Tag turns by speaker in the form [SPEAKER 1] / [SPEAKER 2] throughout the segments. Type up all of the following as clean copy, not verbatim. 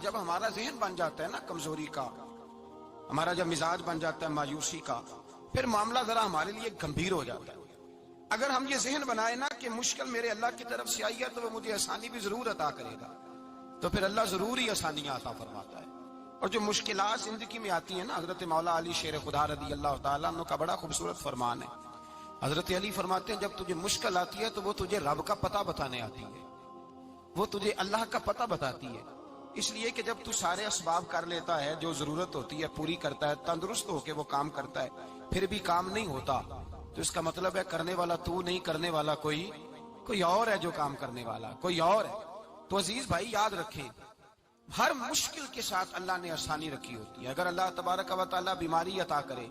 [SPEAKER 1] جب ہمارا ذہن بن جاتا ہے نا کمزوری کا، ہمارا جب مزاج بن جاتا ہے مایوسی کا، پھر معاملہ ذرا ہمارے لیے گمبھیر ہو جاتا ہے۔ اگر ہم یہ ذہن بنائے نا کہ مشکل میرے اللہ کی طرف سے آئی ہے تو وہ مجھے آسانی بھی ضرور عطا کرے گا، تو پھر اللہ ضرور ہی آسانیاں عطا فرماتا ہے۔ اور جو مشکلات زندگی میں آتی ہیں نا، حضرت مولا علی شیر خدا رضی اللہ تعالیٰ عنہ کا بڑا خوبصورت فرمان ہے۔ حضرت علی فرماتے ہیں جب تجھے مشکل آتی ہے تو وہ تجھے رب کا پتہ بتانے آتی ہے، وہ تجھے اللہ کا پتہ بتاتی ہے۔ اس لیے کہ جب تو سارے اسباب کر لیتا ہے، جو ضرورت ہوتی ہے پوری کرتا ہے، تندرست ہو کے وہ کام کرتا ہے، پھر بھی کام نہیں ہوتا، تو اس کا مطلب ہے کرنے والا تو نہیں، کرنے والا کوئی اور ہے جو کام کرنے والا، کوئی اور ہے۔ تو عزیز بھائی یاد رکھیں، ہر مشکل کے ساتھ اللہ نے آسانی رکھی ہوتی ہے۔ اگر اللہ تبارک و تعالیٰ بیماری عطا کرے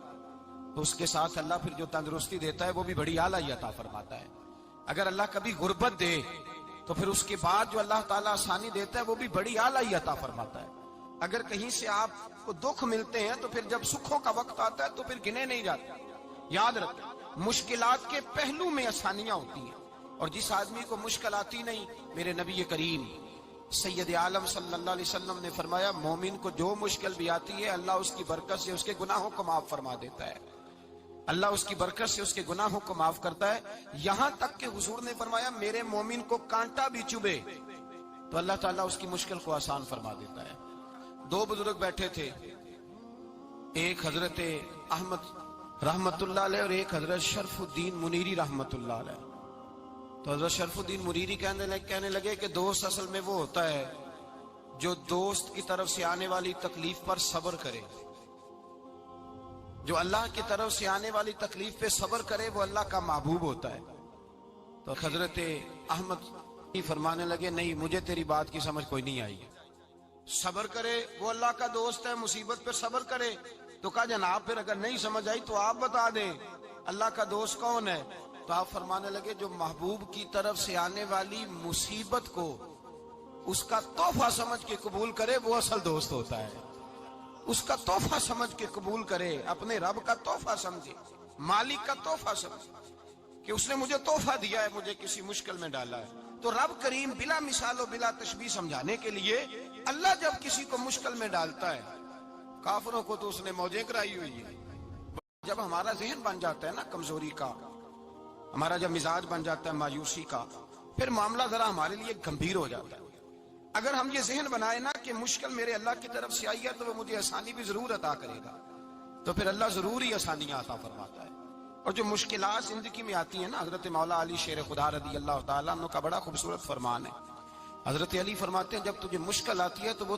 [SPEAKER 1] تو اس کے ساتھ اللہ پھر جو تندرستی دیتا ہے وہ بھی بڑی اعلیٰ عطا فرماتا ہے۔ اگر اللہ کبھی غربت دے تو پھر اس کے بعد جو اللہ تعالیٰ آسانی دیتا ہے وہ بھی بڑی اعلیٰ عطا فرماتا ہے۔ اگر کہیں سے آپ کو دکھ ملتے ہیں تو پھر جب سکھوں کا وقت آتا ہے تو پھر گنے نہیں جاتے۔ یاد رکھیں، مشکلات کے پہلو میں آسانیاں ہوتی ہیں، اور جس آدمی کو مشکل آتی نہیں، میرے نبی کریم سید عالم صلی اللہ علیہ وسلم نے فرمایا مومن کو جو مشکل بھی آتی ہے اللہ اس کی برکت سے اس کے گناہوں کو معاف فرما دیتا ہے، اللہ اس کی برکت سے اس کے گناہوں کو معاف کرتا ہے۔ یہاں تک کہ حضور نے فرمایا میرے مومن کو کانٹا بھی چبھے تو اللہ تعالیٰ اس کی مشکل کو آسان فرما دیتا ہے۔ دو بزرگ بیٹھے تھے، ایک حضرت احمد رحمت اللہ علیہ اور ایک حضرت شرف الدین منیری رحمت اللہ علیہ۔ تو حضرت شرف الدین منیری کہنے لگے کہ دوست اصل میں وہ ہوتا ہے جو دوست کی طرف سے آنے والی تکلیف پر صبر کرے، جو اللہ کی طرف سے آنے والی تکلیف پہ صبر کرے وہ اللہ کا محبوب ہوتا ہے۔ تو حضرت احمد فرمانے لگے نہیں، مجھے تیری بات کی سمجھ کوئی نہیں آئی، صبر کرے وہ اللہ کا دوست ہے، مصیبت پہ صبر کرے۔ تو کہا جناب پھر اگر نہیں سمجھ آئی تو آپ بتا دیں اللہ کا دوست کون ہے؟ تو آپ فرمانے لگے جو محبوب کی طرف سے آنے والی مصیبت کو اس کا تحفہ سمجھ کے قبول کرے وہ اصل دوست ہوتا ہے۔ اس کا تحفہ سمجھ کے قبول کرے، اپنے رب کا تحفہ سمجھے، مالک کا تحفہ سمجھے کہ اس نے مجھے تحفہ دیا ہے، مجھے کسی مشکل میں ڈالا ہے۔ تو رب کریم بلا مثال و بلا تشبیہ سمجھانے کے لیے اللہ جب کسی کو مشکل میں ڈالتا ہے، کافروں کو تو اس نے موجیں کرائی ہوئی ہے۔ جب ہمارا ذہن بن جاتا ہے نا کمزوری کا، ہمارا جب مزاج بن جاتا ہے مایوسی کا، پھر معاملہ ذرا ہمارے لیے گمبھیر ہو جاتا ہے۔ اگر ہم یہ ذہن بنائے نا کہ مشکل میرے اللہ کی طرف سے آئی ہے تو وہ مجھے آسانی بھی ضرور عطا کرے گا، تو پھر اللہ ضرور ہی آسانیاں عطا فرماتا ہے۔ اور جو مشکلات زندگی میں آتی ہیں نا، حضرت مولا علی شیر خدا رضی اللہ تعالیٰ عنہ کا بڑا خوبصورت فرمان ہے۔ حضرت علی فرماتے ہیں جب تجھے مشکل آتی ہے تو وہ